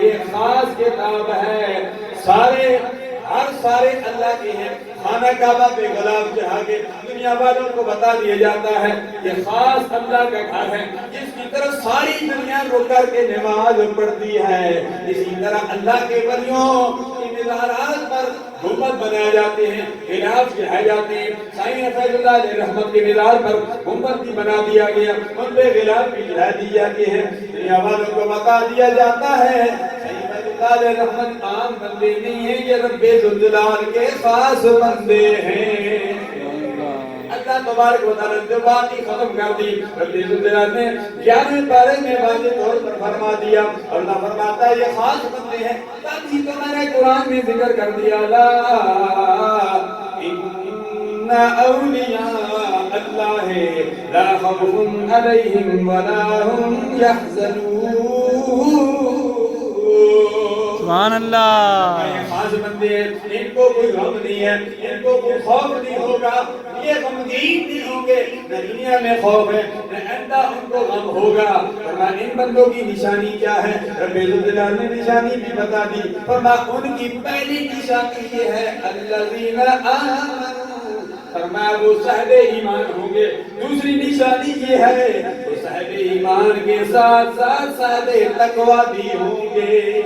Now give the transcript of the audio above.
یہ خاص کتاب ہے، سارے اللہ کے ہیں۔ خانہ کعبہ پہ غلاف چڑھا کے دنیا والوں کو بتا دیا جاتا ہے یہ خاص اللہ کا گھر ہے جس کی طرف ساری دنیا رو کر کے نماز پڑھتی ہے۔ اسی طرح اللہ کے ولیوں کی مزارات پر گنبد بنائے جاتے ہیں، غلاف چڑھائے جاتے ہیں۔ سائیں فیض اللہ علیہ رحمت کے مزار پر گنبد بھی بنا دیا گیا، ان پہ غلاف بھی چڑھا دی جاتی ہے۔ دنیا والوں کو بتا دیا جاتا ہے اللہ رحمت عام بندے نہیں ہیں، یہ رب ذوالجلال کے خاص بندے ہیں۔ اللہ تبارک و تعالیٰ نے بات ہی ختم کر دی۔ رب ذوالجلال نے 11ویں پارے میں واضح طور پر فرما دیا، اللہ فرماتا ہے یہ خاص بندے ہیں، تبھی تو میں نے قرآن میں ذکر کر دیا لا ان اولیاء اللہ لا خوف علیہم ولا هم یحزنون۔ سبحان اللہ۔ یہ خاص بندے ہیں، ان کو کوئی غم نہیں ہے، ان کو کوئی خوف نہیں ہوگا، یہ غمگین نہیں ہوں گے، نہ دنیا میں خوف ہے نہ آئندہ ان کو غم ہوگا۔ فرمایا ان بندوں کی نشانی کیا ہے؟ رب ذوالجلال نے نشانی بھی بتا دی۔ فرمایا ان کی پہلی نشانی یہ ہے الذین آمنوا، فرمایا وہ صاحب ایمان ہوں گے۔ دوسری نشانی یہ ہے وہ صاحب ایمان کے ساتھ ساتھ صاحب تقوی بھی ہوں گے۔